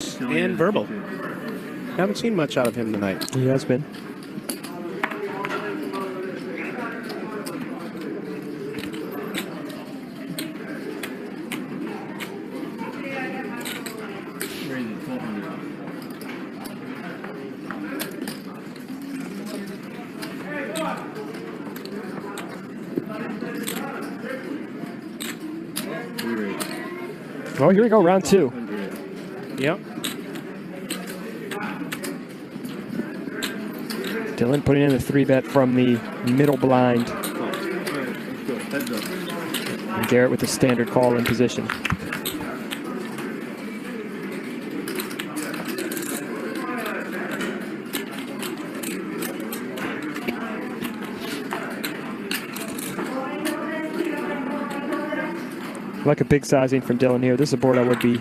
and verbal. Haven't seen much out of him tonight. He has been. Well, here we go, round two. Yep. Dylan putting in a 3-bet from the middle blind. And Garrett with the standard call in position. Like a big sizing from Dylan here. This is a board I would be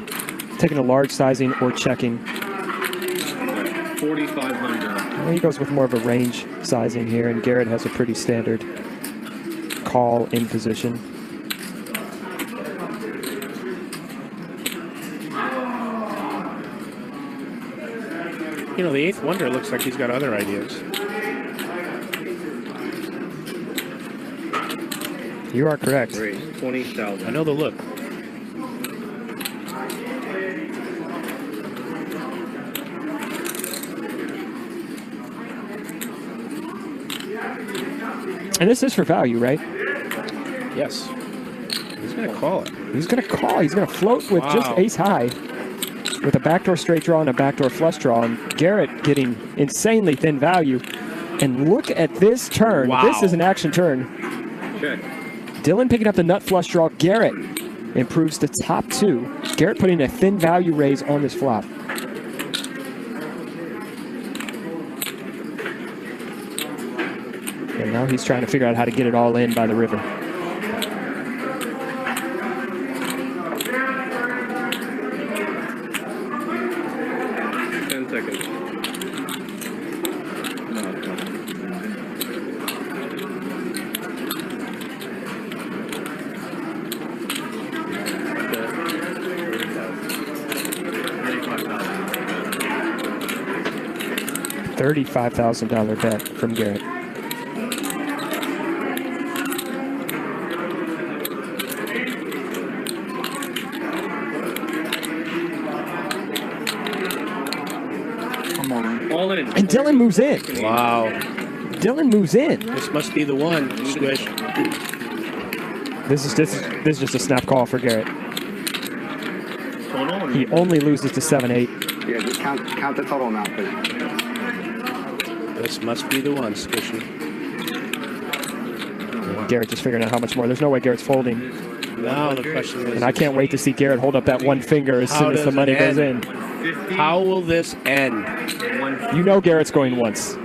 taking a large sizing or checking. 4,500. Well, he goes with more of a range sizing here, and Garrett has a pretty standard call in position. You know, the eighth wonder looks like he's got other ideas. You are correct. 20,000. I know the look. And this is for value, right? Yes. He's going to call it. He's going to call. He's going to float with just ace high with a backdoor straight draw and a backdoor flush draw. And Garrett getting insanely thin value. And look at this turn. Wow. This is an action turn. Okay. Dylan picking up the nut flush draw. Garrett improves to top two. Garrett putting a thin value raise on this flop. And now he's trying to figure out how to get it all in by the river. $35,000 bet from Garrett. All in. And Dylan moves in. Wow. Dylan moves in. This must be the one. Squish. This is just a snap call for Garrett. Total? He only loses to 7-8. Yeah, just count the total amount, please. This must be the one, Squishy. Garrett just figuring out how much more. There's no way Garrett's folding. Now the question is... And I can't wait to see Garrett hold up that one finger as soon as the money goes in. How will this end? You know Garrett's going once.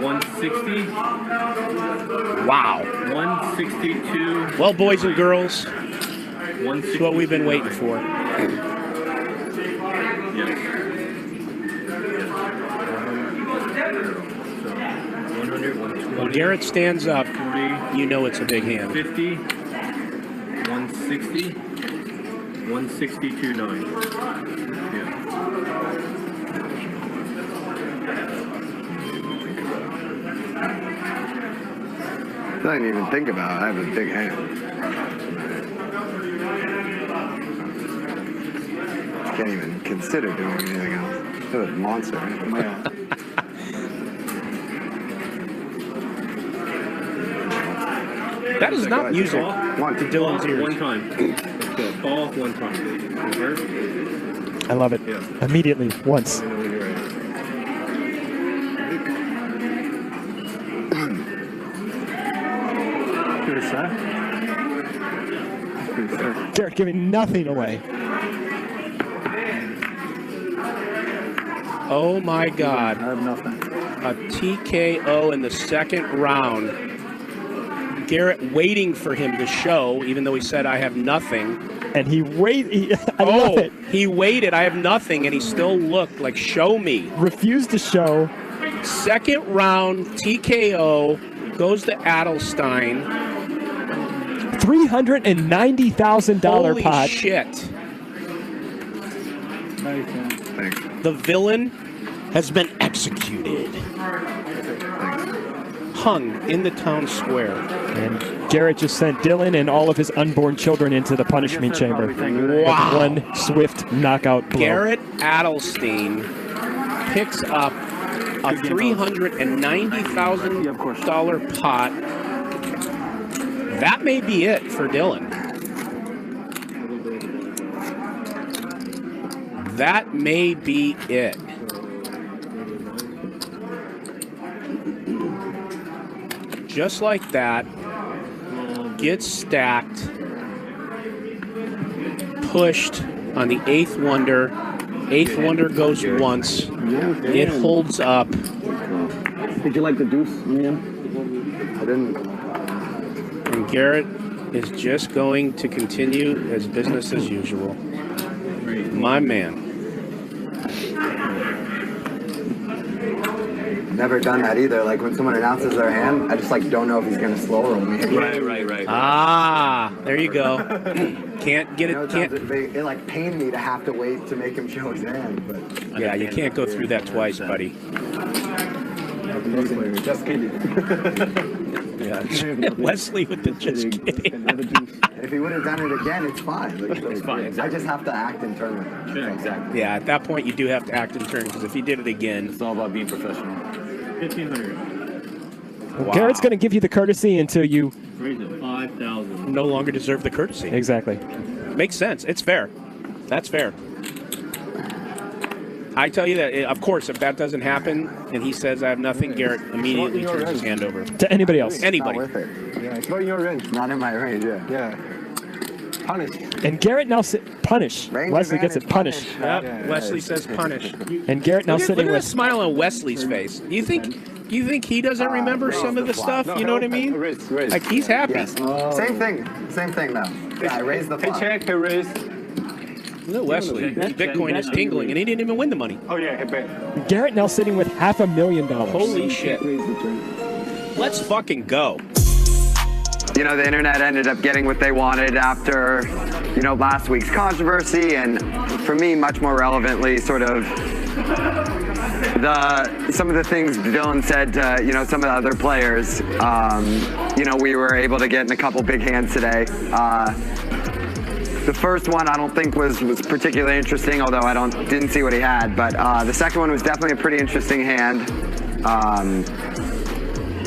160. Wow. 162. Well, boys and girls, 160. it's what we've been waiting for. Yes. 100, 120. When Garrett stands up, 40, you know it's a big hand. 50, 160, 162.9. Yeah. I didn't even think about it. I have a big hand. Can't even consider doing anything else. It's a monster, right? Yeah. That is not music One. to Dylan's ears. One time. Let's go. Ball one time. Reverse. I love it. Yeah. Immediately, once. And then when you're ready. Pretty sad. Pretty sad. Garrett giving nothing away. Oh my God. I have nothing. A TKO in the second round. Garrett waiting for him to show, even though he said, I have nothing. And he waited. I love it. He waited, I have nothing, and he still looked like, show me. Refused to show. Second round, TKO, goes to Adelstein. $390,000 pot. Holy shit. Thanks. The villain has been executed. Hung in the town square. And Garrett just sent Dylan and all of his unborn children into the punishment chamber. Wow. With one swift knockout blow. Garrett Adelstein picks up a $390,000 pot. That may be it for Dylan. That may be it. Just like that, gets stacked, pushed on the eighth wonder. Eighth wonder goes once. It holds up. Did you like the deuce, man? I didn't. And Garrett is just going to continue as business as usual. My man. Never done that either. Like when someone announces their hand, I just like don't know if he's gonna slow roll me. Right. Ah, there you go. Can't get You know, it. Can't. it like pained me to have to wait to make him show his hand, but Yeah, you can't go through that twice, buddy. just kidding. Yeah. Wesley with the just kidding. If he would have done it again, it's fine. Like, It's fine, exactly. I just have to act in turn. Yeah, exactly. Yeah, at that point you do have to act in turn because if he did it again, It's all about being professional. 1,500. wow, Garrett's going to give you the courtesy until you Raise it 5,000. no longer deserve the courtesy. exactly. Makes sense. It's fair. That's fair. I tell you that, of course, if that doesn't happen and he says I have nothing, Garrett immediately turns his hand over. To anybody else. Anybody. Not worth it. Yeah, it's not in your range. Not in my range. Yeah. Yeah. Punish. And Garrett now punish. Range Wesley gets it advantage, punished. Yep. Yeah, Wesley says punish. And Garrett now Look sitting at the with smile on Wesley's face. You think he doesn't remember some of the stuff? You know what I mean? Raise. Like he's happy. Yes. Same thing. Same thing though. Yeah, I raised the Hey, pot. check. Hey, raise. Look, Wesley, Bitcoin is tingling, and he didn't even win the money. Oh, yeah. Hey, bet. Garrett now sitting with $500,000. Holy shit. Let's fucking go. You know, the internet ended up getting what they wanted after, you know, last week's controversy, and for me, much more relevantly, sort of some of the things Dylan said to, you know, some of the other players. You know, we were able to get in a couple big hands today. The first one I don't think was particularly interesting, although I didn't see what he had. But the second one was definitely a pretty interesting hand.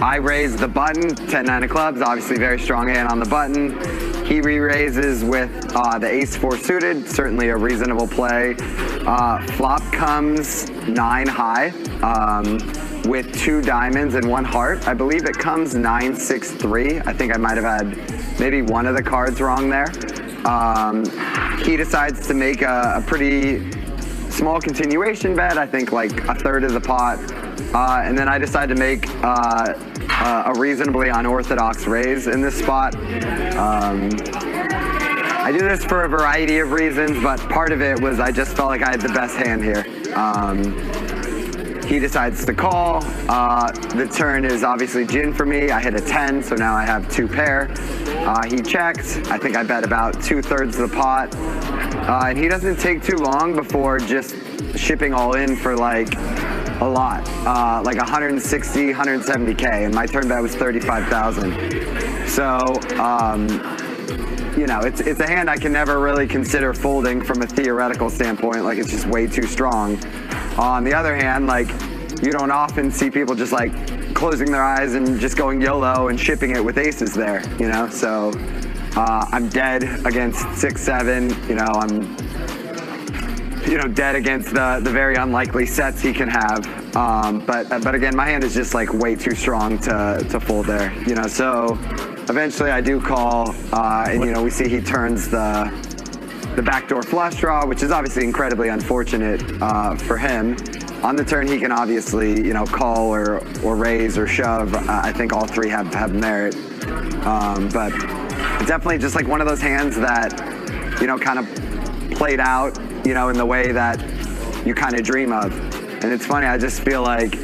I raised the button, 10-9 of clubs, obviously very strong hand on the button. He re-raises with the ace-4 suited, certainly a reasonable play. Flop comes 9 high with 2 diamonds and 1 heart. I believe it comes 9-6-3. I think I might have had maybe one of the cards wrong there. He decides to make a pretty small continuation bet, I think like a third of the pot. And then I decide to make a reasonably unorthodox raise in this spot. I do this for a variety of reasons, but part of it was I just felt like I had the best hand here. He decides to call. The turn is obviously gin for me. I hit a 10, so now I have 2 pair. He checks. I think I bet about 2/3 of the pot. And he doesn't take too long before just shipping all in for like a lot, like 160, 170K, and my turn bet was 35,000. So, you know, it's a hand I can never really consider folding from a theoretical standpoint. Like, it's just way too strong. On the other hand, like, you don't often see people just like closing their eyes and just going YOLO and shipping it with aces there, you know? So I'm dead against 6-7, you know, I'm dead against the very unlikely sets he can have. But again, my hand is just like way too strong to fold there, you know? So eventually I do call, and you know, we see he turns the backdoor flush draw, which is obviously incredibly unfortunate for him. On the turn, he can obviously, you know, call or raise or shove. I think all 3 have merit. But it's definitely just like one of those hands that, you know, kind of played out, you know, in the way that you kind of dream of. And it's funny, I just feel like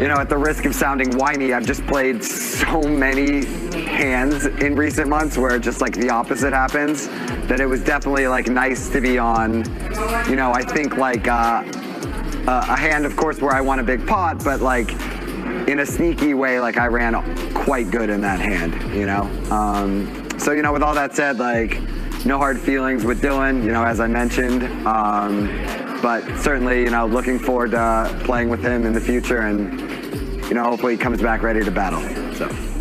you know, at the risk of sounding whiny, I've just played so many hands in recent months where just like the opposite happens, that it was definitely like nice to be on, you know, I think like a hand, of course, where I won a big pot, but like in a sneaky way, like I ran quite good in that hand, you know? So, you know, with all that said, like, no hard feelings with Dylan, you know, as I mentioned, but certainly, you know, looking forward to playing with him in the future, and, you know, hopefully he comes back ready to battle, so.